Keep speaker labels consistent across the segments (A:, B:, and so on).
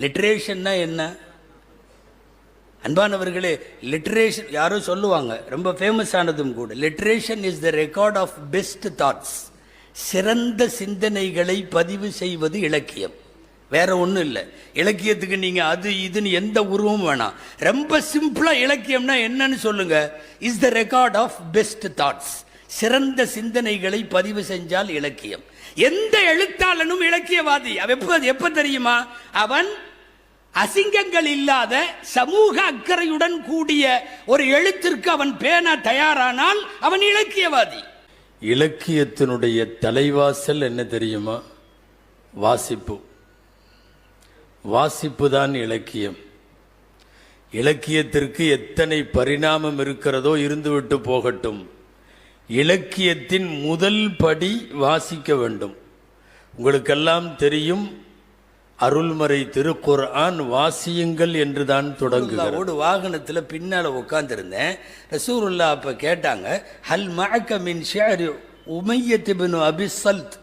A: லிட்ரேஷன்னா என்ன அன்பானவர்களே? லிட்ரேஷன் யாரோ சொல்லுவாங்க, ரொம்ப ஃபேமஸ் ஆனதும் கூட, literature is the record of best thoughts. சிறந்த சிந்தனைகளை பதிவு செய்வது இலக்கியம். வேற ஒன்றும் இல்லை. இலக்கியத்துக்கு நீங்கள் அது இதுன்னு எந்த உருவமும் வேணாம். ரொம்ப சிம்பிளாக இலக்கியம்னா என்னன்னு சொல்லுங்க. Is the record of best thoughts. சிறந்த சிந்தனைகளை பதிவு செஞ்சால் இலக்கியம். எந்த எழுத்தாளனும் இலக்கியவாதி. எப்ப தெரியுமா? அவன் அசிங்கங்கள் இல்லாத சமூக அக்கறையுடன் கூடிய ஒரு எழுத்திற்கு அவன் பேண தயாரானால் அவன் இலக்கியவாதி. இலக்கியத்தினுடைய தலைவாசல் என்ன தெரியுமா? வாசிப்பு. வாசிப்பு தான் இலக்கியம். இலக்கியத்திற்கு எத்தனை பரிணாமம் இருக்கிறதோ இருந்துவிட்டு போகட்டும். இலக்கியத்தின் முதல் படி வாசிக்க வேண்டும். உங்களுக்கெல்லாம் தெரியும், அருள்மறை திருக்குர்ஆன் வாசியுங்கள் என்றுதான் தொடங்குகிறது. வாகனத்தில் பின்னால் உட்கார்ந்திருந்தேன். ரசூலுல்லாஹ் அப்ப கேட்டாங்க, ஹல் மஅக மின் ஷிஅரி உமையத் இப்னு அபி ஸல்த்.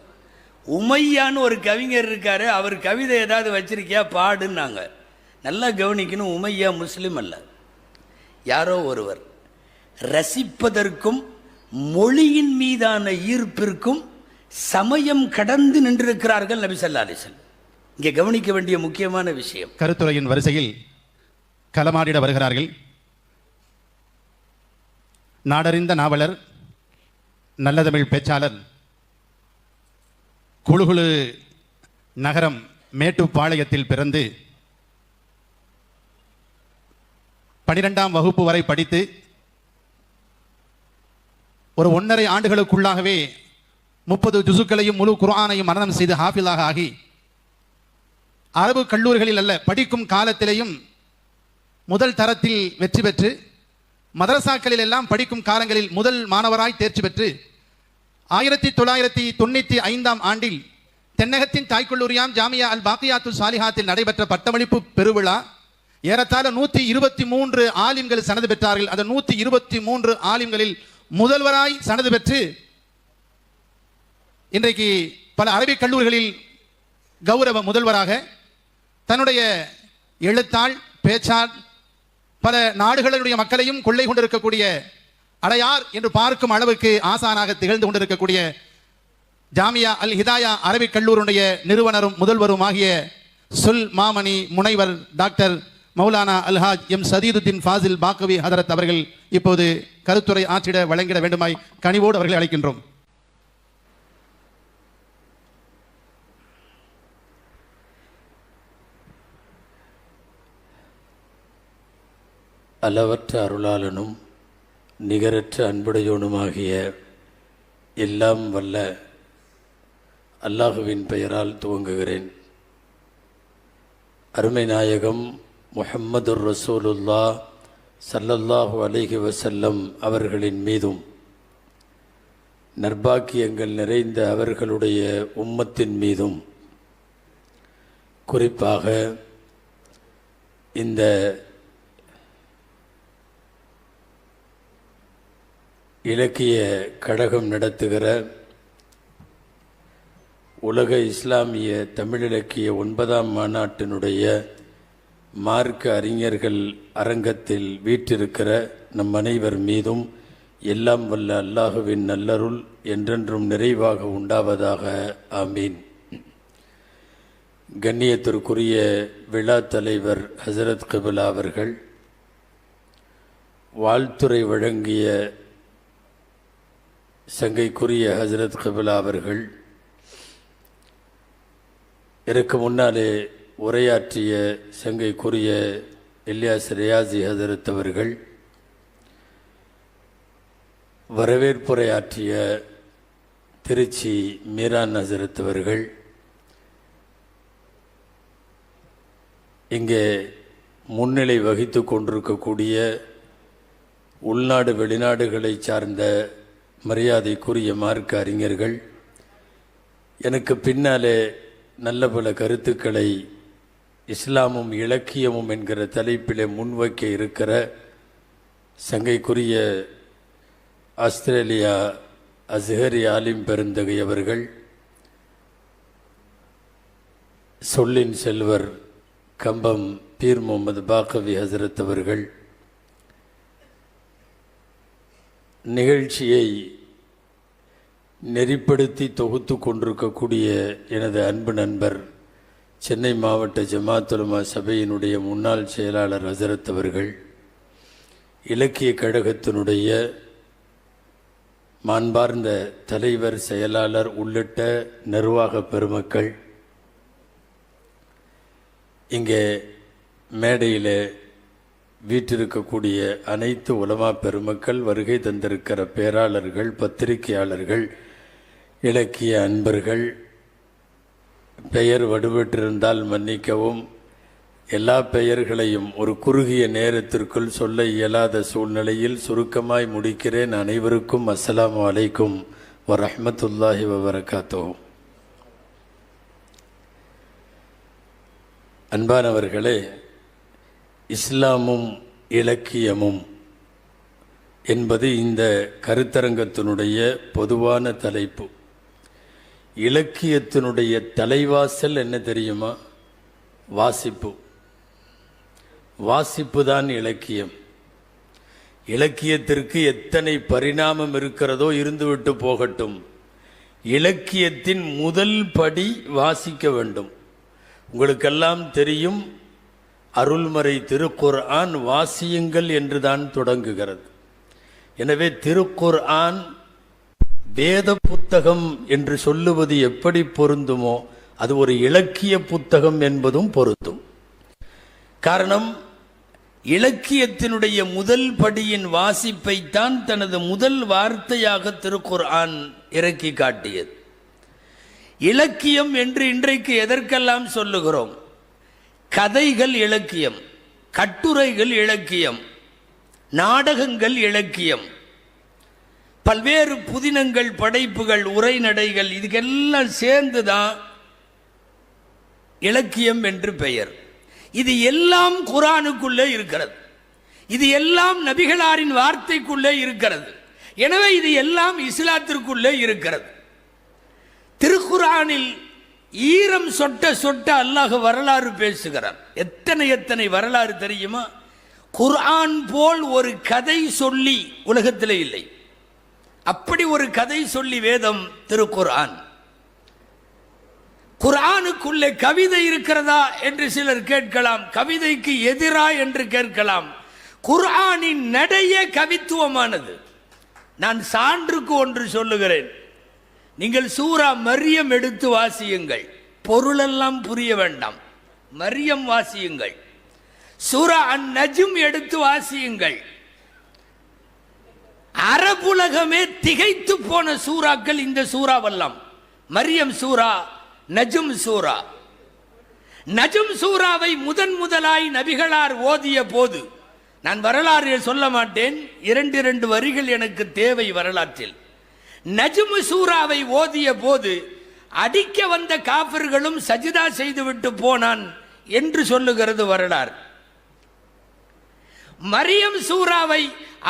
A: உமையான்னு ஒரு கவிஞர் இருக்காரு, அவர் கவிதை ஏதாவது வச்சிருக்கியா பாடுன்னாங்க. நல்லா கவனிக்கணும், உமையா முஸ்லிம் அல்ல, யாரோ ஒருவர். ரசிப்பதற்கும் மொழியின் மீதான ஈர்ப்பிற்கும் சமயம் கடந்து நின்றிருக்கிறார்கள் நபி ஸல்லல்லாஹு அலைஹி வஸல்லம். இங்கே கவனிக்க வேண்டிய முக்கியமான விஷயம்.
B: கருத்துரையின் வரிசையில் களமாடிட வருகிறார்கள் நாடறிந்த நாவலர், நல்ல தமிழ் பேச்சாளர், குழுகுழு நகரம் மேட்டுப்பாளையத்தில் பிறந்து 12ஆம் வகுப்பு வரை படித்து ஒரு 1.5 ஆண்டுகளுக்குள்ளாகவே 30 ஜுசுக்களையும் முழு குர்ஆனையும் மனனம் செய்து ஹாஃபிலாக ஆகி, அரபு கல்லூரிகளில் அல்ல, படிக்கும் காலத்திலேயும் முதல் தரத்தில் வெற்றி பெற்று, மதரசாக்களில் எல்லாம் படிக்கும் காலங்களில் முதல் மாணவராய் தேர்ச்சி பெற்று 1995ஆம் ஆண்டில் தென்னகத்தின் தாய்க்கல்லூரியாம் ஜாமியா அல் பாக்கியாத்துல் சாலிஹாத்தில் நடைபெற்ற பட்டமளிப்பு பெருவிழா ஏறத்தாழ 123 ஆலிம்கள் சனது பெற்றார்கள். அந்த 123 ஆலிம்களில் முதல்வராய் சனது பெற்று இன்றைக்கு பல அரபிக் கல்லூரிகளில் கௌரவ முதல்வராக தன்னுடைய எழுத்தால் பேச்சால் பல நாடுகளுடைய மக்களையும் கொள்ளை கொண்டிருக்கக்கூடிய, அடையார் என்று பார்க்கும் அளவுக்கு ஆசானாக திகழ்ந்து கொண்டிருக்கக்கூடிய ஜாமியா அல் ஹிதாயா அரபிக் கல்லூரியுடைய நிறுவனரும் முதல்வரும் ஆகிய சொல் மாமணி முனைவர் டாக்டர் மௌலானா அல்ஹாஜ் எம் சதீதுத்தீன் ஃபாசில் பாக்கவி ஹதரத் அவர்கள் இப்போது கருத்துரை ஆற்றிட வழங்கிட வேண்டுமாய் கனிவோடு அவர்களை அழைக்கின்றோம்.
A: அளவற்ற அருளாளனும் நிகரற்ற அன்புடையோனுமாகிய எல்லாம் வல்ல அல்லாஹுவின் பெயரால் துவங்குகிறேன். அருமை நாயகம் முஹம்மதுர் ரசூலுல்லாஹ் ஸல்லல்லாஹு அலைஹி வஸல்லம் அவர்களின் மீதும், நற்பாக்கியங்கள் நிறைந்த அவர்களுடைய உம்மத்தின் மீதும், குறிப்பாக இந்த இலக்கிய கழகம் நடத்துகிற உலக இஸ்லாமிய தமிழிலக்கிய 9ஆம் மாநாட்டினுடைய மார்க்க அறிஞர்கள் அரங்கத்தில் வீற்றிருக்கிற நம் அனைவர் மீதும் எல்லாம் வல்ல அல்லாஹுவின் நல்லருள் என்றென்றும் நிறைவாக உண்டாவதாக. ஆமீன். கண்ணியத்திற்குரிய விழா தலைவர் ஹசரத் கிபிலா அவர்கள், வாழ்த்துரை வழங்கிய சங்கைக்குரிய ஹசரத் கிபிலா அவர்கள், எனக்கு முன்னாலே உரையாற்றிய சங்கைக்குரிய இல்யாஸ் ரியாசி ஹசரத் அவர்கள், வரவேற்புரையாற்றிய திருச்சி மீரான் ஹசரத் அவர்கள், இங்கே முன்னிலை வகித்து கொண்டிருக்கக்கூடிய உள்நாடு வெளிநாடுகளை சார்ந்த மரியாதைக்குரிய மார்க்க அறிஞர்கள், எனக்கு பின்னாலே நல்ல பல கருத்துக்களை இஸ்லாமும் இலக்கியமும் என்கிற தலைப்பிலே முன்வைக்க இருக்கிற சங்கைக்குரிய ஆஸ்திரேலியா அஸ்ஹரி ஆலிம் பெருந்தகை அவர்கள், சொல்லின் செல்வர் கம்பம் பீர் முகமது பாக்கவி ஹசரத் அவர்கள் நிகழ்ச்சியை நெறிப்படுத்தி தொகுத்து கொண்டிருக்கக்கூடிய எனது அன்பு நண்பர் சென்னை மாவட்ட ஜமாத் உலமா சபையினுடைய முன்னாள் செயலாளர் ஹசரத் அவர்கள், இலக்கிய கழகத்தினுடைய மாண்பார்ந்த தலைவர் செயலாளர் உள்ளிட்ட நிர்வாக பெருமக்கள், இங்கே மேடையில் வீற்றிருக்கக்கூடிய அனைத்து உலமா பெருமக்கள், வருகை தந்திருக்கிற பேராளர்கள், பத்திரிகையாளர்கள், இலக்கிய அன்பர்கள், பெயர் வடுபட்டிருந்தால் மன்னிக்கவும். எல்லா பெயர்களையும் ஒரு குறுகிய நேரத்திற்குள் சொல்ல இயலாத சூழ்நிலையில் சுருக்கமாய் முடிக்கிறேன். அனைவருக்கும் அஸ்ஸலாமு அலைக்கும் வரஹ்மத்துல்லாஹி வபரகாத்துஹு. அன்பானவர்களே, இஸ்லாமும் இலக்கியமும் என்பது இந்த கருத்தரங்கத்தினுடைய பொதுவான தலைப்பு. இலக்கியத்தினுடைய தலைவாசல் என்ன தெரியுமா? வாசிப்பு. வாசிப்பு தான் இலக்கியம். இலக்கியத்திற்கு எத்தனை பரிணாமம் இருக்கிறதோ இருந்துவிட்டு போகட்டும். இலக்கியத்தின் முதல் படி வாசிக்க வேண்டும். உங்களுக்கெல்லாம் தெரியும், அருள்மறை திருக்குர்ஆன் வாசியுங்கள் என்றுதான் தொடங்குகிறது. எனவே திருக்குர்ஆன் வேத புத்தகம் என்று சொல்லுவது எப்படி பொருந்துமோ அது ஒரு இலக்கிய புத்தகம் என்பதும் பொருந்தும். காரணம், இலக்கியத்தினுடைய முதல் படியின் வாசிப்பைத்தான் தனது முதல் வார்த்தையாக திருக்குர்ஆன் இறக்கி காட்டியது. இலக்கியம் என்று இன்றைக்கு எதற்கெல்லாம் சொல்லுகிறோம்? கதைகள் இலக்கியம், கட்டுரைகள் இலக்கியம், நாடகங்கள் இலக்கியம், பல்வேறு புதினங்கள், படைப்புகள், உரைநடைகள், இதுக்கெல்லாம் சேர்ந்துதான் இலக்கியம் என்று பெயர். இது எல்லாம் குர்ஆனுக்குள்ளே இருக்கிறது. இது எல்லாம் நபிகளாரின் வார்த்தைக்குள்ளே இருக்கிறது. எனவே இது எல்லாம் இஸ்லாத்திற்குள்ளே இருக்கிறது. திருக்குர்ஆனில் ஈரம் சொட்ட சொட்ட அல்லாஹ் வரலாறு பேசுகிறார். எத்தனை வரலாறு தெரியுமா? குர்ஆன் போல் ஒரு கதை சொல்லி உலகத்திலே இல்லை. அப்படி ஒரு கதை சொல்லி வேதம் திருக்குர்ஆன். குர்ஆனுக்குள்ளே கவிதை இருக்கிறதா என்று சிலர் கேட்கலாம். கவிதைக்கு எதிரா என்று கேட்கலாம். குர்ஆனின் நடையே கவித்துவமானது. நான் சான்றுக்கு ஒன்று சொல்லுகிறேன். நீங்கள் சூரா மரியம் எடுத்து வாசியுங்கள். பொருளெல்லாம் புரிய வேண்டாம், மரியம் வாசியுங்கள். சூரா அன்-நஜ்ம் எடுத்து வாசியுங்கள். அரபுலகமே திகைத்து போன சூறாக்கள் இந்த சூறாவெல்லாம். மரியம் சூரா, நஜ்ம் சூரா. நஜ்ம் சூறாவை முதலாய் நபிகளார் ஓதிய போது, நான் வரலாறு சொல்ல மாட்டேன், 2 வரிகள் எனக்கு தேவை வரலாற்றில். நஜ்ம் சூறாவை ஓதிய போது அடிக்க வந்த காஃபிர்களும் சஜிதா செய்துவிட்டு போனான் என்று சொல்லுகிறது வரலாறு. மரியம் சூறாவை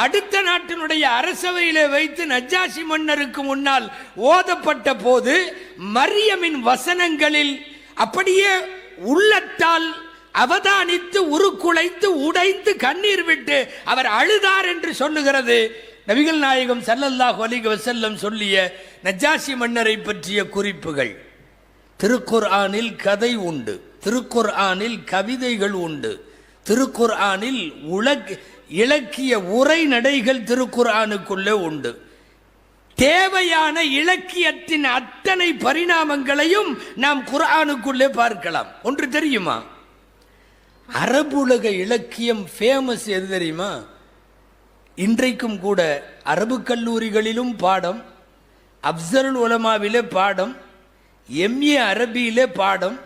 A: அடுத்த நாட்டினுடைய அரசவையிலே வைத்து நஜ்ஜாஷி மன்னருக்கு முன்னால் ஓதப்பட்ட போது மரியமின் வசனங்களில் அப்படியே உள்ளத்தால் அவதானித்து உருக்குலைத்து உடைந்து கண்ணீர் விட்டு அவர் அழுதார் என்று சொல்லுகிறது நபிகள் நாயகம் ஸல்லல்லாஹு அலைஹி வஸல்லம் சொல்லிய நஜ்ஜாஷி மன்னரை பற்றிய குறிப்புகள். திருக்குர்ஆனில் கதை உண்டு, திருக்குர்ஆனில் கவிதைகள் உண்டு, திருக்குர்ஆனில் இலக்கிய உரை நடைகள் திருக்குர்ஆனுக்குள்ளே உண்டு. தேவையான இலக்கியத்தின் அத்தனை பரிணாமங்களையும் நாம் குர்ஆனுக்குள்ளே பார்க்கலாம். ஒன்று தெரியுமா? அரபுலக இலக்கியம் ஃபேமஸ் எது தெரியுமா? இன்றைக்கும் கூட அரபு கல்லூரிகளிலும் பாடம், அப்சருல் உலமாவிலே பாடம், எம்ஏ அரபியிலே பாடம்,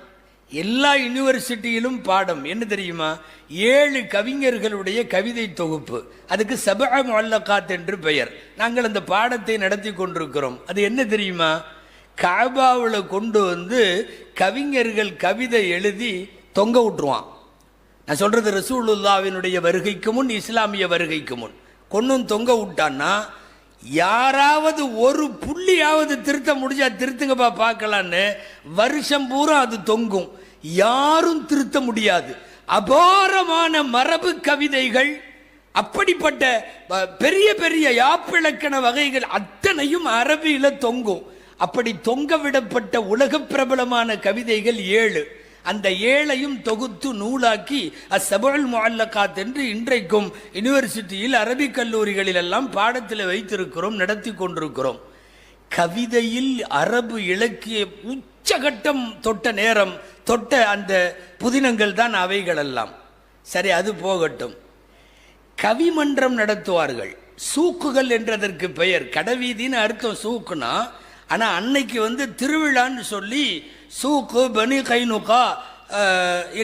A: எல்லா யூனிவர்சிட்டியிலும் பாடம். என்ன தெரியுமா? 7 கவிஞர்களுடைய கவிதை தொகுப்பு. அதுக்கு சபஅ முஅல்லகாத் என்று பெயர். நாங்கள் அந்த பாடத்தை நடத்தி கொண்டிருக்கிறோம். அது என்ன தெரியுமா? காபாவில் கொண்டு வந்து கவிஞர்கள் கவிதை எழுதி தொங்க விட்டுருவான். நான் சொல்றது ரசூலுல்லாஹ்வினுடைய வருகைக்கு முன், இஸ்லாமிய வருகைக்கு முன் கொன்னும் தொங்க விட்டான்னா, யாராவது ஒரு புள்ளியாவது திருத்த முடிஞ்சா திருத்துங்கப்பா பார்க்கலான்னு வருஷம் பூரா அது தொங்கும். யாரும் திருத்த முடியாது. அபாரமான மரபு கவிதைகள், அப்படிப்பட்ட பெரிய பெரிய யாப்பிலக்கண வகைகள் அத்தனையும் அரபியில தொங்கும். அப்படி தொங்க விடப்பட்ட உலக பிரபலமான கவிதைகள் 7. அந்த 7ஐயும் தொகுத்து நூலாக்கி அஸ்ஸபுல் முஅல்லகாத் என்று இன்றைக்கும் யூனிவர்சிட்டியில் அரபிக் கல்லூரிகளில் எல்லாம் பாடத்தில் வைத்திருக்கிறோம், நடத்தி கொண்டிருக்கிறோம். கவிதையில் அரபு இலக்கிய உச்சகட்டம் தொட்ட நேரம் தொட்ட அந்த புதினங்கள் தான் அவைகளெல்லாம். சரி, அது போகட்டும். கவிமன்றம் நடத்துவார்கள். சூக்குகள் என்றதற்கு பெயர். கடைவீதின்னு அர்த்தம் சூக்குனா. ஆனால் அன்னைக்கு திருவிழான்னு சொல்லி சூக்கு பனி கைனுகா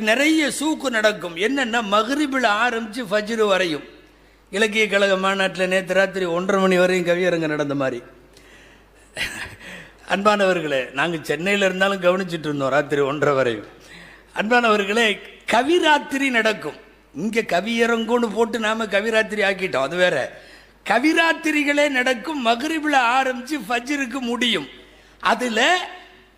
A: நிறைய சூக்கு நடக்கும். என்னென்னா மக்ரிபில் ஆரம்பித்து ஃபஜ்ரு வரையும். இலக்கிய கழக மாநாட்டில் நேற்று ராத்திரி 1:30 மணி வரையும் கவியரங்கம் நடந்த மாதிரி. அன்பானவர்களே, நாங்கள் சென்னையில் இருந்தாலும் கவனிச்சுட்டு இருந்தோம் ராத்திரி 1:30 வரையும். அன்பானவர்களே, கவிராத்திரி நடக்கும். இங்கே கவியரங்குன்னு போட்டு நாம் கவிராத்திரி ஆக்கிட்டோம், அது வேற. கவிராத்திரிகளே நடக்கும். மக்ரிபில் ஆரம்பித்து ஃபஜ்ருக்கு முடியும். அதில்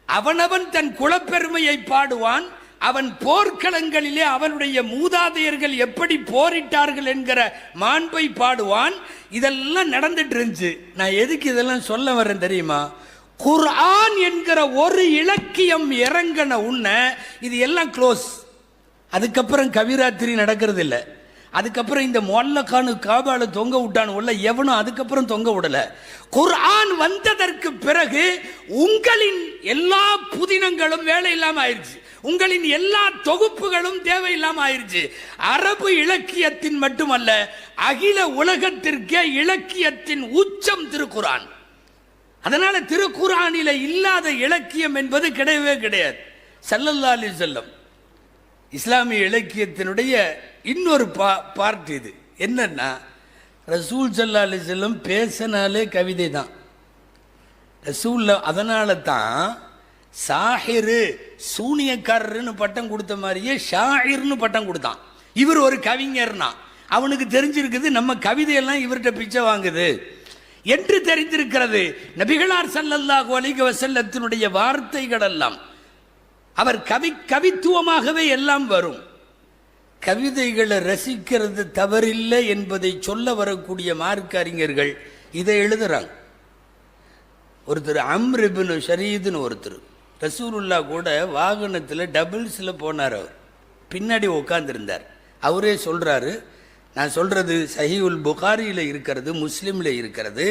A: அவனவன் தன் குலப்பெருமையை பாடுவான். அவன் போர்க்களங்களிலே அவனுடைய மூதாதையர்கள் எப்படி போரிட்டார்கள் என்கிற மாண்பை பாடுவான். இதெல்லாம் நடந்துட்டு இருந்துச்சு. நான் எதுக்கு இதெல்லாம் சொல்ல வரேன் தெரியுமா? குர்ஆன் என்கிற ஒரு இலக்கியம் இறங்கின உன்ன இது எல்லாம் க்ளோஸ். அதுக்கப்புறம் கவிராத்திரி நடக்கிறது இல்லை. அதுக்கப்புறம் இந்த முஅல்லகானு காபால தொங்க விட்டான் உள்ள எவனும் அதுக்கப்புறம் தொங்க விடல. குர்ஆன் வந்ததற்கு பிறகு உங்களின் எல்லா புதினங்களும் வேலை இல்லாம ஆயிடுச்சு. உங்களின் எல்லா தொகுப்புகளும் தேவையில்லாம ஆயிடுச்சு. அரபு இலக்கியத்தின் மட்டுமல்ல, அகில உலகத்திற்கே இலக்கியத்தின் உச்சம் திருக்குர்ஆன். அதனால திருக்குர்ஆனில இல்லாத இலக்கியம் என்பது கிடையவே கிடையாது. ஸல்லல்லாஹு அலைஹி வஸல்லம் இஸ்லாமிய இலக்கியத்தினுடைய இன்னொரு பார்ட் இது. என்னன்னா, ரசூல் ஸல்லல்லாஹு அலைஹி வஸல்லம் பேசினாலே கவிதை தான் ரசூல்ல. அதனால தான் சாஹிரு சூனியக்காரர்னு பட்டம் கொடுத்த மாதிரியே ஷாயிர்னு பட்டம் கொடுத்தான். இவர் ஒரு கவிஞர்னா அவனுக்கு தெரிஞ்சிருக்குது நம்ம கவிதையெல்லாம் இவர்கிட்ட பிச்சை வாங்குது என்று தெரிந்திருக்கிறது. நபிகளார் ஸல்லல்லாஹு அலைஹி வஸல்லத்தினுடைய வார்த்தைகள் எல்லாம் அவர் கவித்துவமாகவே எல்லாம் வரும். கவிதைகளை ரசிக்கிறது தவறில்லை என்பதை சொல்ல வரக்கூடிய மார்க்க அறிஞர்கள் இதை எழுதுறாங்க. ஒருத்தர் அம்ர் இப்னு ஷரீதுன்னு ஒருத்தர் ரசூலுல்லாஹ் கூட வாகனத்தில் டபுள்ஸில் போனார். அவர் பின்னாடி உட்காந்துருந்தார். அவரே சொல்கிறாரு, நான் சொல்கிறது சஹீஹுல் புகாரியில் இருக்கிறது, முஸ்லீமில் இருக்கிறது.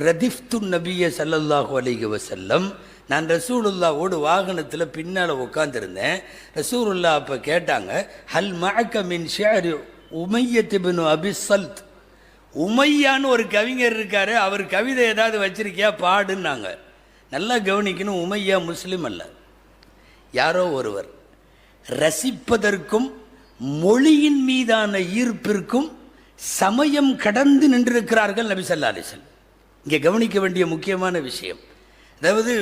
A: ரதிஃப்து நபிய ஸல்லல்லாஹு அலைஹி வஸல்லம், நான் ரசூலுல்லாவோடு வாகனத்தில் பின்னால் உட்காந்துருந்தேன். ரசூலுல்லாஹ் அப்போ கேட்டாங்க, ஹல் மஅக மின் ஷிஅரி உமையத் இப்னு அபி ஸல்த். உமையான்னு ஒரு கவிஞர் இருக்காரு, அவர் கவிதை ஏதாவது வச்சிருக்கியா பாடுன்னாங்க. நல்லா கவனிக்கணும், உமையா முஸ்லீம் அல்ல, யாரோ ஒருவர். ரசிப்பதற்கும் மொழியின் மீதான ஈர்ப்பிற்கும் சமயம் கடந்து நின்றிருக்கிறார்கள் நபி ஸல்லல்லாஹு அலைஹி வஸல்லம். இங்கே கவனிக்க வேண்டிய முக்கியமான விஷயம், அதாவது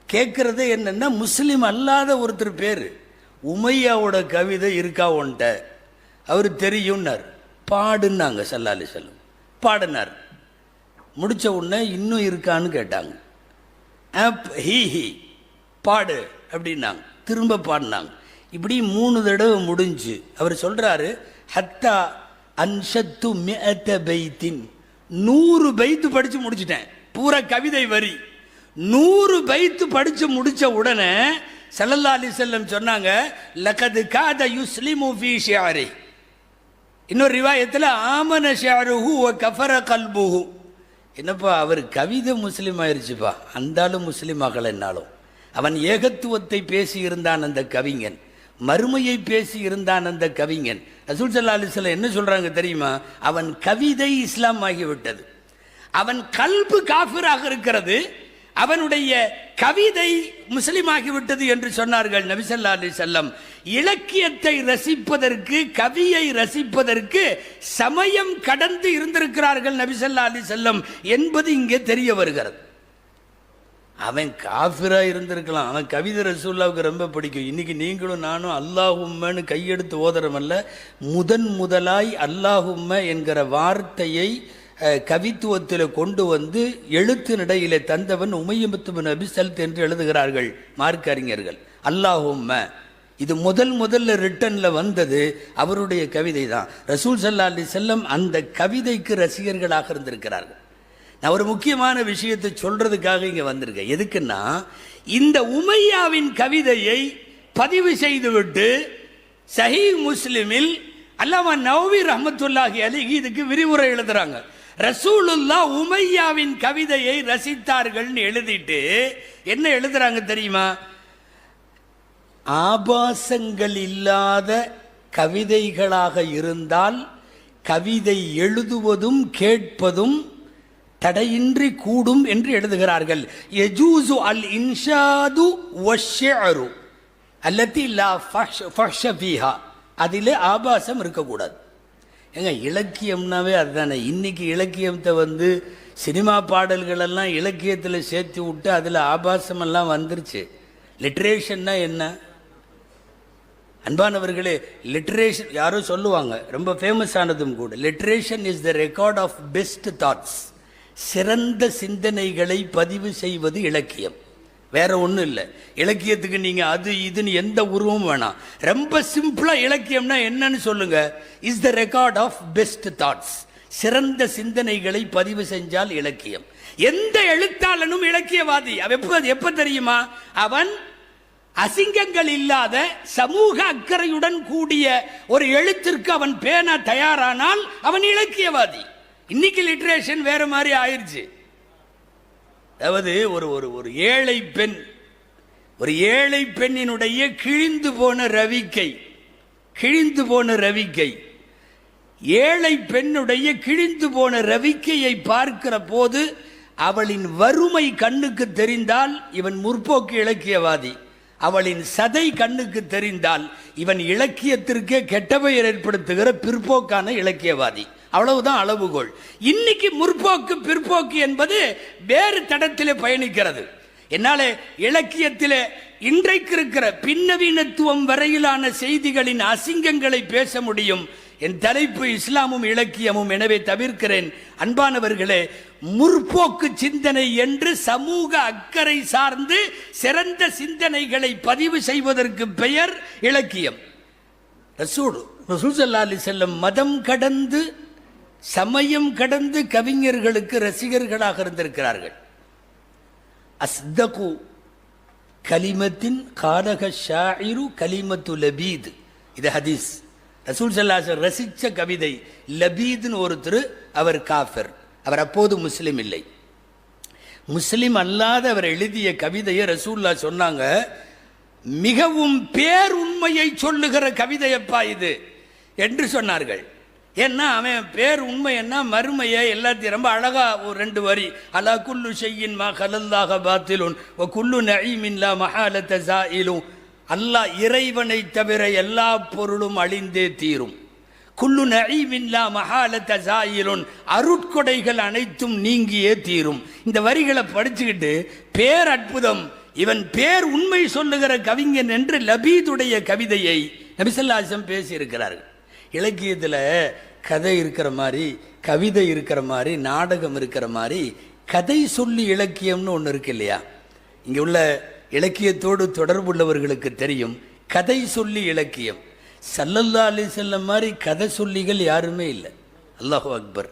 A: கேட்குறதே என்னென்னா, முஸ்லீம் அல்லாத ஒருத்தர் பேர் உமையாவோட கவிதை இருக்கா ஒன்ட்ட, அவர் தெரியும்னார், பாடுன்னாங்க. ஸல்லல்லாஹு அலைஹி வஸல்லம் பாடினார். முடித்த உடனே இன்னும் இருக்கான்னு கேட்டாங்க. ஹி பாடு அப்படின்னாங்க. திரும்ப பாடினாங்க. இப்படி 3 தடவை முடிஞ்சு அவர் சொல்கிறாரு, ஹத்தா அன்ஷத்து மிஅத பைத்தின், 100 பைத்து படித்து முடிச்சிட்டேன். பூரா கவிதை வரி 100 பைத்து படித்து முடித்த உடனே ஸல்லல்லாஹு அலைஹி வஸல்லம் சொன்னாங்க, லகத் காத யுஸ்லிமு ஃபீ ஷிஅரி. இன்னொரு ரிவாயத்தில் ஆமன ஷிஅருஹு வ கஃபர கல்புஹு. என்னப்பா அவர் கவிதை முஸ்லீம் ஆயிடுச்சுப்பா, அந்தாலும் முஸ்லீம் ஆகலைன்னாலும் அவன் ஏகத்துவத்தை பேசி இருந்தான் அந்த கவிஞன், மறுமையை பேசி இருந்தான் அந்த கவிஞன். ரசூல் ஸல்லல்லாஹு அலைஹி வஸல்லம் என்ன சொல்றாங்க தெரியுமா? அவன் கவிதை இஸ்லாம் ஆகிவிட்டது, அவன் கல்பு காஃபிராக இருக்கிறது, அவனுடைய கவிதை முஸ்லிம் ஆகிவிட்டது என்று சொன்னார்கள் நபி ஸல்லல்லாஹு அலைஹி வஸல்லம். இலக்கியத்தை ரசிப்பதற்கு, கவியை ரசிப்பதற்கு சமயம் கடந்து இருந்திருக்கிறார்கள் நபி ஸல்லல்லாஹு அலைஹி வஸல்லம் என்பது இங்கே தெரிய வருகிறது. அவன் காஃபிரா இருந்திருக்கலாம், அவன் கவிதை ரசூலுல்லாவுக்கு ரொம்ப பிடிக்கும். இன்னைக்கு நீங்களும் நானும் அல்லாஹும்மன்னு கையெடுத்து ஓதுறமல்ல, முதலாய் அல்லாஹும்ம என்கிற வார்த்தையை கவித்துவத்தில் கொண்டு வந்து எழுத்து நடையிலே தந்தவன் உமையத் இப்னு அபி ஸல்த் என்று எழுதுகிறார்கள் மார்க்க அறிஞர்கள். அல்லாஹும்ம. இது முதல்ல ரிட்டன்ல வந்தது அவருடைய கவிதை தான். ரசூல் ஸல்லல்லாஹு அலைஹி வஸல்லம் அந்த கவிதைக்கு ரசிகர்களாக இருந்திருக்கிறார்கள். நான் ஒரு முக்கியமான விஷயத்தை சொல்றதுக்காக இங்க வந்திருக்கேன். எதுக்குன்னா, இந்த உமையாவின் கவிதையை பதிவு செய்துவிட்டு சஹீஹ் முஸ்லிமில் அல்லாமா நவவி ரஹ்மத்துல்லாஹி அலைஹி இதுக்கு விரிவுரை எழுதுறாங்க. ரசூலுல்லாஹ் உமையாவின் கவிதையை ரசித்தார்கள்னு எழுதிட்டு என்ன எழுதுறாங்க தெரியுமா? ஆபாசங்கள் இல்லாத கவிதைகளாக இருந்தால் கவிதை எழுதுவதும் கேட்பதும் தடையின்றி கூடும் என்று எழுதுகிறார்கள். யஜூசு அல் இன்ஷாது வஷ்ஷிஅரு அல்லதி லா ஃபஹ்ஷ ஃபீஹா. அதிலே ஆபாசம் இருக்கக்கூடாது. ஏங்க, இலக்கியம்னாவே அதுதானே. இன்னைக்கு இலக்கியத்தை சினிமா பாடல்கள் எல்லாம் இலக்கியத்தில் சேர்த்து விட்டு அதில் ஆபாசமெல்லாம் வந்துருச்சு. லிட்ரேஷன்னா என்ன? அன்பானவர்களே, லிட்ரேஷன் யாரோ சொல்லுவாங்க, ரொம்ப ஃபேமஸ் ஆனதும் கூட, literature is the record of best thoughts. சிறந்த சிந்தனைகளை பதிவு செய்வது இலக்கியம். வேற ஒன்றும் இல்லை. இலக்கியத்துக்கு நீங்கள் அது இதுன்னு எந்த உருவமும் வேணாம். ரொம்ப சிம்பிளாக இலக்கியம்னா என்னன்னு சொல்லுங்க. Is the record of best thoughts. சிறந்த சிந்தனைகளை பதிவு செஞ்சால் இலக்கியம். எந்த எழுத்தாளனும் இலக்கியவாதி. எப்ப தெரியுமா? அவன் அசிங்கங்கள் இல்லாத சமூக அக்கறையுடன் கூடிய ஒரு எழுத்திற்கு அவன் பேண தயாரானால் அவன் இலக்கியவாதி. இன்னைக்கு லிட்ரேஷன் வேற மாதிரி ஆயிடுச்சு. அதாவது ஒரு ஏழை பெண், ஒரு ஏழை பெண்ணினுடைய கிழிந்து போன ரவிக்கை ஏழை பெண்ணுடைய கிழிந்து போன ரவிக்கையை பார்க்கிற போது அவளின் வறுமை கண்ணுக்கு தெரிந்தால் இவன் முற்போக்கு இலக்கியவாதி. அவளின் சதை கண்ணுக்கு தெரிந்தால் இவன் இலக்கியத்திற்கே கெட்ட பெயர் ஏற்படுத்துகிற பிற்போக்கான இலக்கியவாதி. அவ்வளவுதான் அளவுகோல். இன்னைக்கு முற்போக்கு பிற்போக்கு என்பது வேறு தடத்திலே பயணிக்கிறது. என்னாலே இலக்கியத்திலே இன்றைக்கு இருக்கிற பின்னவீனத்துவம் வரையிலான செய்திகளின் அசிங்கங்களை பேச முடியும். என் தலைப்பு இஸ்லாமும் இலக்கியமும், எனவே தவிர்க்கிறேன். அன்பானவர்களே, முற்போக்கு சிந்தனை என்று சமூக அக்கறை சார்ந்து சிறந்த சிந்தனைகளை பதிவு செய்வதற்கு பெயர் இலக்கியம். ரசூல் ஸல்லல்லாஹு அலைஹி வஸல்லம் மதம் கடந்து சமயம் கடந்து கவிஞர்களுக்கு ரசிகர்களாக இருந்திருக்கிறார்கள். அஸ்தகு கலிமத்தின் காலக ஷாயிரு கலிமத்து லபீத். இது ஹதீஸ். ரசூல் ஸல்லல்லாஹு அலைஹி வஸல்லம் ரசிச்ச கவிதை லபீத்னு ஒருத்தர், அவர் காஃபிர். அவர் அப்போது முஸ்லிம் இல்லை. முஸ்லிம் அல்லாத அவர் எழுதிய கவிதையை ரசூலுல்லாஹ் சொன்னாங்க, மிகவும் பேருண்மையை சொல்லுகிற கவிதையப்பா இது என்று சொன்னார்கள். ஏன்னா அவன் பேர் உண்மை என்ன மறுமையை எல்லாத்தையும் ரொம்ப அழகா ஒரு 2 வரி, அலா குல்லு ஷையின் மா கலல்லாஹ பாத்திலுன் வ குல்லு நஈமின் லா மஹாலத ஸாயிலும். அல்லாஹ் இறைவனை தவிர எல்லா பொருளும் அழிந்தே தீரும். குல்லு நஈமின் லா மஹாலத ஸாயிலுன், அருட்கொடைகள் அனைத்தும் நீங்கியே தீரும். இந்த வரிகளை படிச்சுக்கிட்டு பேர் அற்புதம், இவன் பேர் உண்மை சொல்லுகிற கவிஞன் என்று லபீதுடைய கவிதையை நபி ஸல்லல்லாஹு அலைஹி வஸல்லம் பேசி இருக்கிறார்கள். இலக்கியத்தில் கதை இருக்கிற மாதிரி, கவிதை இருக்கிற மாதிரி, நாடகம் இருக்கிற மாதிரி கதை சொல்லி இலக்கியம்னு ஒன்று இருக்கு இல்லையா? இங்கே உள்ள இலக்கியத்தோடு தொடர்புள்ளவர்களுக்கு தெரியும். கதை சொல்லி இலக்கியம். ஸல்லல்லாஹு அலைஹி வஸல்லம் மாதிரி கதை சொல்லிகள் யாருமே இல்லை. அல்லாஹு அக்பர்.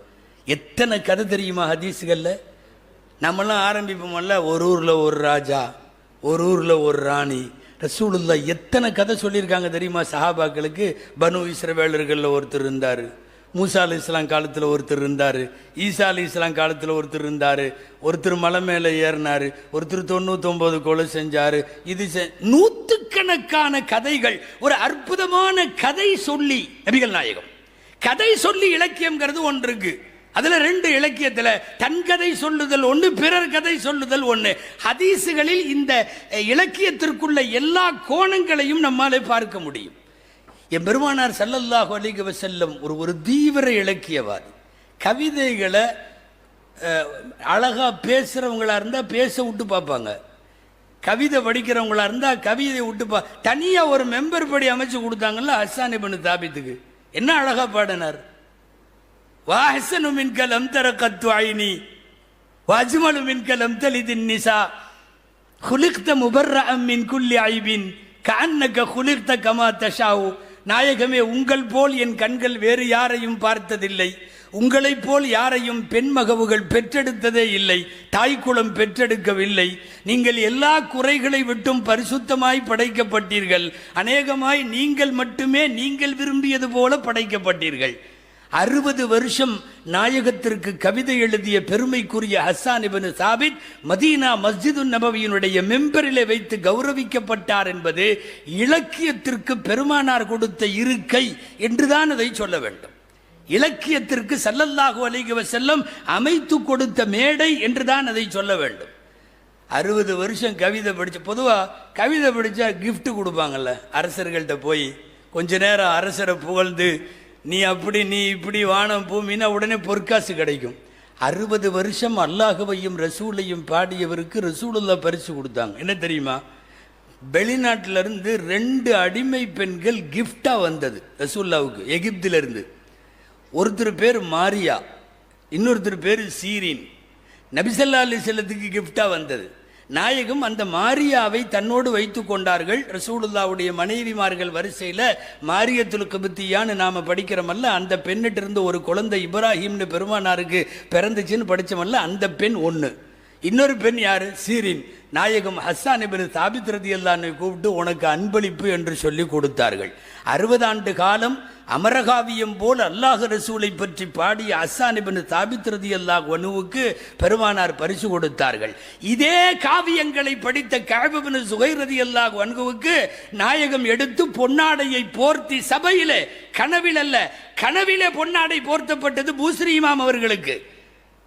A: எத்தனை கதை தெரியுமா ஹதீஸ்களில்? நம்மளாம் ஆரம்பிப்போம்ல, ஒரு ஊரில் ஒரு ராஜா, ஒரு ஊரில் ஒரு ராணி. ரசூலுல்லாஹ் எத்தனை கதை சொல்லியிருக்காங்க தெரியுமா சஹாபாக்களுக்கு? பனு இஸ்ரவேலர்களில் ஒருத்தர் இருந்தார், மூசா அலைஹிஸ்ஸலாம் காலத்தில் ஒருத்தர் இருந்தார், ஈசா அலைஹிஸ்ஸலாம் காலத்தில் ஒருத்தர் இருந்தார், ஒருத்தர் மலை மேலே ஏறினார், ஒருத்தர் 99 கொலை செஞ்சார். இது நூற்றுக்கணக்கான கதைகள். ஒரு அற்புதமான கதை சொல்லி நபிகள் நாயகம். கதை சொல்லி இலக்கியம்ங்கிறது ஒன்று இருக்கு. அதுல 2 இலக்கியத்துல தன் கதை சொல்லுதல் ஒன்று, பிறர் கதை சொல்லுதல் ஒன்று. ஹதீசுகளில் இந்த இலக்கியத்திற்குள்ள எல்லா கோணங்களையும் நம்மாலே பார்க்க முடியும். என் பெருமானார் ஸல்லல்லாஹு அலைஹி வஸல்லம் ஒரு தீவிர இலக்கியவாதி. கவிதைகளை அழகா பேசுறவங்களா இருந்தா பேச விட்டு பார்ப்பாங்க, கவிதை படிக்கிறவங்களா இருந்தா கவிதை விட்டு தனியா ஒரு மெம்பர் படி அமைச்சு கொடுத்தாங்கல்ல ஹஸ்ஸான் இப்னு தாபித்துக்கு, என்ன அழகா பாடினார். வாஹ்ஸனு மின்க லம் தர கத்து ஐனி வாஜ்மலு மின்க லம் தலிதின் நிசா. குலிக்த முபர்ரஅம் மின் குல்லி ஐபின் கஅன்னக குலிக்த கமா தஷாவு. நாயகமே, உங்கள் போல் என் கண்கள் வேறு யாரையும் பார்த்ததில்லை, உங்களைப் போல் யாரையும் பெண்மகவுகள் பெற்றெடுத்ததே இல்லை, தாய்க்குளம் பெற்றெடுக்கவில்லை. நீங்கள் எல்லா குறைகளை விட்டும் பரிசுத்தமாய் படைக்கப்பட்டீர்கள். அநேகமாய் நீங்கள் மட்டுமே நீங்கள் விரும்பியது போல படைக்கப்பட்டீர்கள். 60 வருஷம் நாயகத்திற்கு கவிதை எழுதிய பெருமைக்குரிய ஹஸ்ஸான் இப்னு சாபித் மதீனா மஸ்ஜிது நபவியினுடைய மெம்பரிலே வைத்து கௌரவிக்கப்பட்டார் என்பது இலக்கியத்திற்கு பெருமானார் கொடுத்த இருக்கை என்றுதான் அதை சொல்ல வேண்டும். இலக்கியத்திற்கு ஸல்லல்லாஹு அலைஹி வஸல்லம் அமைத்து கொடுத்த மேடை என்றுதான் அதை சொல்ல வேண்டும். 60 வருஷம் கவிதை படிச்ச, பொதுவாக கவிதை படித்தா கிஃப்ட் கொடுப்பாங்கல்ல, அரசர்கள்ட்ட போய் கொஞ்ச நேரம் அரசரை புகழ்ந்து நீ அப்படி நீ இப்படி வானம் பூமின்னா உடனே பொற்காசு கிடைக்கும். 60 வருஷம் அல்லாஹுவையும் ரசூலையும் பாடியவருக்கு ரசூலுல்லாஹ் பரிசு கொடுத்தாங்க. என்ன தெரியுமா? வெளிநாட்டிலிருந்து 2 அடிமை பெண்கள் கிஃப்டா வந்தது ரசூலுல்லாவுக்கு, எகிப்திலிருந்து. ஒருத்தர் பேர் மாரியா, இன்னொருத்தர் பேர் சீரின். நபி ஸல்லல்லாஹு அலைஹி வஸல்லத்துக்கு கிஃப்டா வந்தது. நாயகம் அந்த மாரியாவை தன்னோடு வைத்து கொண்டார்கள். ரசூலுல்லாவுடைய மனைவிமார்கள் வரிசையில் மாரியத்துல் கிப்தியான்னு நாம படிக்கிறோமல்ல, அந்த பெண்ணிட்டு இருந்து ஒரு குழந்தை இப்ராஹிம்னு பெருமானாருக்கு பிறந்துச்சுன்னு படித்தோமல்ல, அந்த பெண் ஒன்று. இன்னொரு பெண் யாரு? சீரின். நாயகம் ஹஸ்ஸான் இப்னு சாபித் ரலியல்லாஹு அன்ஹு கூப்பிட்டு உனக்கு அன்பளிப்பு என்று சொல்லி கொடுத்தார்கள். 60 ஆண்டு காலம் அமரகாவியம் போல் அல்லாஹ் ரசூலை பற்றி பாடிய ஹஸ்ஸான் இப்னு சாபித் ரலியல்லாஹு அன்ஹுவுக்கு பெருமானார் பரிசு கொடுத்தார்கள். இதே காவியங்களை படித்த கஅப் இப்னு ஸுஹைர் ரலியல்லாஹு அன்ஹுவுக்கு நாயகம் எடுத்து பொன்னாடையை போர்த்தி சபையிலே, கனவில் அல்ல, கனவிலே பொன்னாடை போர்த்தப்பட்டது பூஸ்ரி இமாம் அவர்களுக்கு.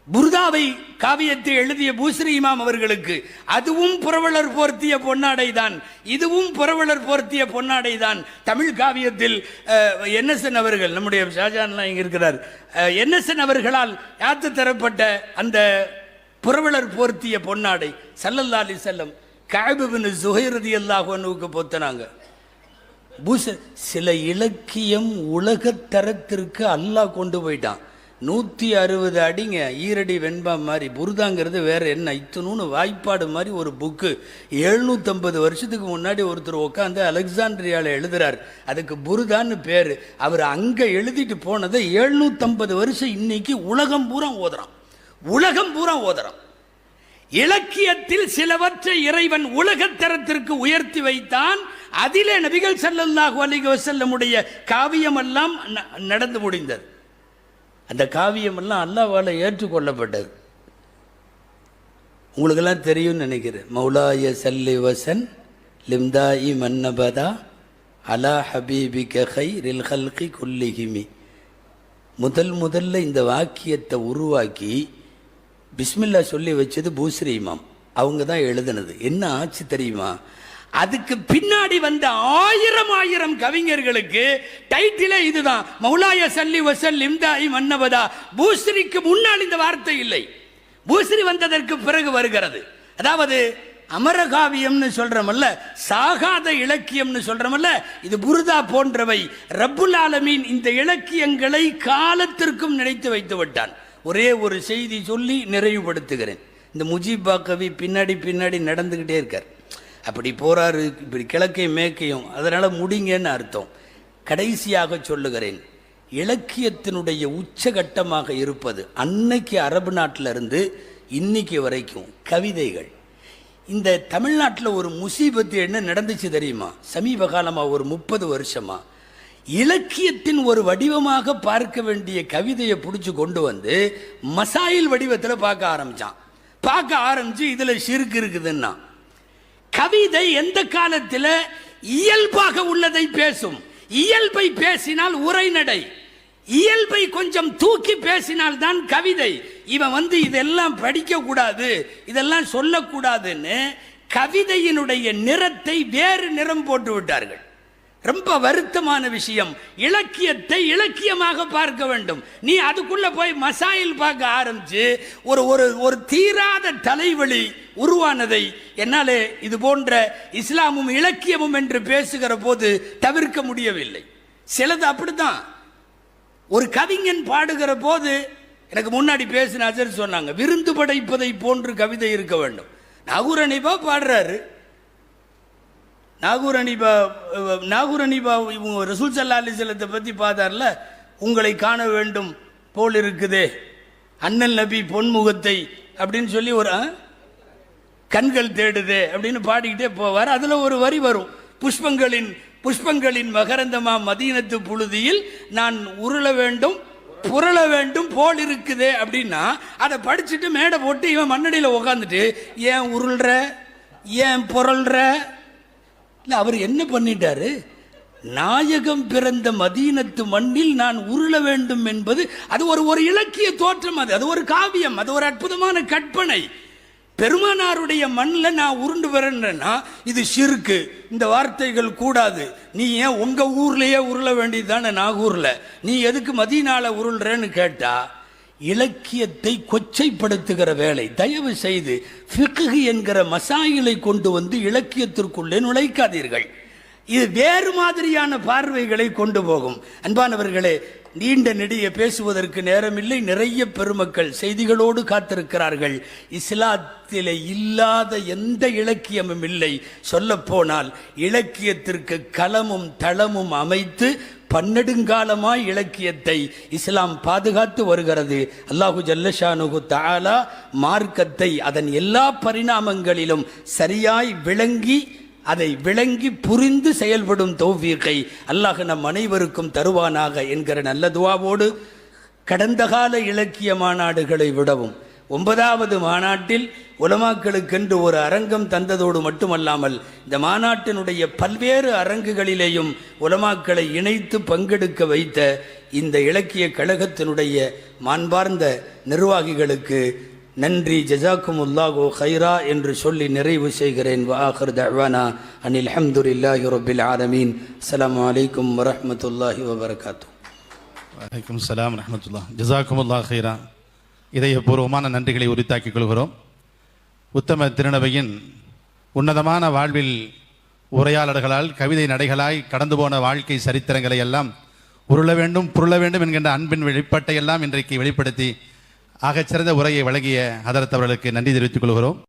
A: புர்தாவை காவியத்தை எழுதிய பூஸ்ரி இமாம் அவர்களுக்கு அதுவும் புரவலர் போர்த்திய பொன்னாடை தான், இதுவும் புரவலர் போர்த்திய பொன்னாடை தான். தமிழ் காவியத்தில் NSN அவர்கள், நம்முடைய ஷாஜான்லாம் இங்கே இருக்கிறார், NSN அவர்களால் யாத்து தரப்பட்ட அந்த புரவலர் போர்த்திய பொன்னாடை ஸல்லல்லாஹு அலைஹி வஸல்லம் கஅப் இப்னு ஸுஹைர் ரலியல்லாஹு அன்ஹுவுக்கு போத்தனாங்க. சில இலக்கியம் உலகத்தரத்திற்கு அல்லாஹ் கொண்டு போயிட்டான். 160 அடிங்க, ஈரடி வெண்பா மாதிரி. புர்தாங்கிறது வேற என்ன, இத்தனூன்னு வாய்ப்பாடு மாதிரி ஒரு புக்கு. 750 வருஷத்துக்கு முன்னாடி ஒருத்தர் உட்காந்து அலெக்சாண்ட்ரியாவில் எழுதுறார், அதுக்கு புர்தான்னு பேர். அவர் அங்கே எழுதிட்டு போனதை 750 வருஷம் இன்னைக்கு உலகம் பூரா ஓதுறான், உலகம் பூரா ஓதுறான். இலக்கியத்தில் சிலவற்றை இறைவன் உலகத்தரத்திற்கு உயர்த்தி வைத்தான். அதிலே நபிகள் ஸல்லல்லாஹு அலைஹி வஸல்லமுடைய காவியமெல்லாம் நடந்து முடிந்தது. அந்த காவியமெல்லாம் அல்லாஹ்வால ஏற்றுக்கொள்ளப்பட்டது. உங்களுக்கெல்லாம் தெரியும்னு நினைக்கிறேன். மௌலாய சல்லி வசன் லிம்தாயி மன்னபதா அலா ஹபீபிக கைரில் ஹல்கி குல்லிஹிமி. முதல்ல இந்த வாக்கியத்தை உருவாக்கி பிஸ்மில்லா சொல்லி வச்சது பூஸ்ரி இமாம். அவங்க தான் எழுதுனது. என்ன ஆச்சு தெரியுமா? அதுக்கு பின்னாடி வந்த 1000 கவிஞர்களுக்கு டைட்டிலே இதுதான், மௌலாய சல்லி வசல் லிம்தாயி மன்னபதா. பூஸ்ரிக்கு முன்னால் இந்த வார்த்தை இல்லை, பூஸ்ரி வந்ததற்கு பிறகு வருகிறது. அதாவது அமரகாவியம்னு சொல்றமல்ல, சாகாத இலக்கியம்னு சொல்றமல்ல, இது புர்தா போன்றவை. ரப்புல் ஆலமீன் இந்த இலக்கியங்களை காலத்திற்கும் நினைத்து வைத்து விட்டான். ஒரே ஒரு செய்தி சொல்லி நிறைவுபடுத்துகிறேன். இந்த முஜீபா கவி பின்னாடி நடந்துக்கிட்டே இருக்கார். அப்படி போறாரு, இப்படி கிழக்கையும் மேற்கையும், அதனால முடிங்கன்னு அர்த்தம். கடைசியாக சொல்லுகிறேன், இலக்கியத்தினுடைய உச்சகட்டமாக இருப்பது அன்னைக்கு அரபு நாட்டில் இருந்து இன்னைக்கு வரைக்கும் கவிதைகள். இந்த தமிழ்நாட்டில் ஒரு முசீபத்து என்ன நடந்துச்சு தெரியுமா? சமீப காலமாக ஒரு 30 வருஷமா இலக்கியத்தின் ஒரு வடிவமாக பார்க்க வேண்டிய கவிதையை பிடிச்சி கொண்டு வந்து மசாயில் வடிவத்தில் பார்க்க ஆரம்பிச்சு இதில் ஷிர்க் இருக்குதுன்னா. கவிதை எந்த காலத்தில் இயல்பாக உள்ளதை பேசும். இயல்பை பேசினால் உரைநடை, இயல்பை கொஞ்சம் தூக்கி பேசினால் தான் கவிதை. இவன் இதெல்லாம் படிக்க கூடாது, இதெல்லாம் சொல்லக்கூடாதுன்னு கவிதையினுடைய நிறத்தை வேறு நிறம் போட்டு விட்டார்கள். ரொம்ப வருத்தமான விஷயம். இலக்கியத்தை இலக்கியமாக பார்க்க வேண்டும். நீ அதுக்குள்ள போய் மசாயில் பார்க்க ஆரம்பிச்சு ஒரு தீராத தலைவலி உருவானதை என்னாலே இது போன்ற இஸ்லாமும் இலக்கியமும் என்று பேசுகிற போது தவிர்க்க முடியவில்லை. சிலது அப்படித்தான். ஒரு கவிஞன் பாடுகிற போது, எனக்கு முன்னாடி பேசின அஜர் சொன்னாங்க, விருந்து படைப்பதை போன்று கவிதை இருக்க வேண்டும். நாகூர் அனிபா பாடுறாரு. நாகூர் அனிபா இவங்க ரசூல் ஸல்லல்லாஹு அலைஹி வஸல்லத்தை பற்றி பார்த்தார்ல, உங்களை காண வேண்டும் போல் இருக்குதே அண்ணல் நபி பொன்முகத்தை அப்படின்னு சொல்லி ஒரு கண்கள் தேடுதே அப்படின்னு பாடிக்கிட்டே போவார். அதில் ஒரு வரி வரும், புஷ்பங்களின் மகரந்தமா மதீனத்து புழுதியில் நான் உருள வேண்டும் புரள வேண்டும் போல் இருக்குதே அப்படின்னா அதை படிச்சுட்டு மேடை போட்டு இவன் மண்ணடியில் உக்காந்துட்டு ஏன் உருள்ற ஏன் புரள்ற. இல்லை, அவர் என்ன பண்ணிட்டாரு, நாயகம் பிறந்த மதீனத்து மண்ணில் நான் உருள வேண்டும் என்பது அது ஒரு இலக்கிய தோற்றம், அது ஒரு காவியம், அது ஒரு அற்புதமான கற்பனை. பெருமானாருடைய மண்ணில் நான் உருண்டு வரேன்னா இது ஷிர்கு, இந்த வார்த்தைகள் கூடாது. நீ ஏன் உங்க ஊர்லயே உருள வேண்டியதுதானே நாகூர்ல, நீ எதுக்கு மதீனால உருள்றேன்னு கேட்டா இலக்கியத்தை கொச்சைப்படுத்துகிற வேலை. தயவு செய்து ஃபிக்ஹ் என்கிற மசாயிலை கொண்டு வந்து இலக்கியத்திற்குள்ளே நுழைக்காதீர்கள். இது வேறு மாதிரியான பார்வைகளை கொண்டு போகும். அன்பானவர்களே, நீண்ட நெடிய பேசுவதற்கு நேரமில்லை. நிறைய பெருமக்கள் செய்திகளோடு காத்திருக்கிறார்கள். இஸ்லாத்திலே இல்லாத எந்த இலக்கியமும் இல்லை. சொல்ல போனால் இலக்கியத்திற்கு களமும் தளமும் அமைத்து பன்னெடுங்காலமாய் இலக்கியத்தை இஸ்லாம் பாதுகாத்து வருகிறது. அல்லாஹு ஜல்லஷானுஹு தஆலா மார்க்கத்தை அதன் எல்லா பரிணாமங்களிலும் சரியாய் விளங்கி புரிந்து செயல்படும் தௌஃபீகை அல்லாஹ் நம் அனைவருக்கும் தருவானாக என்கிற நல்ல துஆவோடு, கடந்த கால இலக்கிய மாநாடுகளை விடவும் 9வது மாநாட்டில் உலமாக்களுக்கென்று ஒரு அரங்கம் தந்ததோடு மட்டுமல்லாமல் இந்த மாநாட்டினுடைய பல்வேறு அரங்குகளிலேயும் உலமாக்களை இணைத்து பங்கெடுக்க வைத்த இந்த இலக்கிய கழகத்தினுடைய மாண்பார்ந்த நிர்வாகிகளுக்கு நன்றி, ஜஸாக்குமுல்லாஹு கைரா என்று சொல்லி நிறைவு செய்கிறேன். வஆகிர் தஅவானா அனில் ஹம்துலில்லாஹி ரப்பில் ஆலமீன். அஸ்ஸலாமு அலைக்கும் வரஹ்மத்துல்லாஹி வபரகாத்துஹு.
B: வலைக்கும் ஸலாம் ரஹ்மத்துல்லாஹ். ஜஸாக்குமுல்லாஹு கைரா. இதயபூர்வமான நன்றிகளை உரித்தாக்கிக் கொள்கிறோம். உத்தம திருநபையின் உன்னதமான வாழ்வில் உரையாளர்களால் கவிதை நடைகளாய் கடந்து போன வாழ்க்கை சரித்திரங்களை எல்லாம் உருள வேண்டும் புருள வேண்டும் என்கின்ற அன்பின் வெளிப்பாட்டை எல்லாம் இன்றைக்கு வெளிப்படுத்தி ஆகச்சிறந்த உரையை வழங்கிய ஹதரத் அவர்களுக்கு நன்றி தெரிவித்துக் கொள்கிறோம்.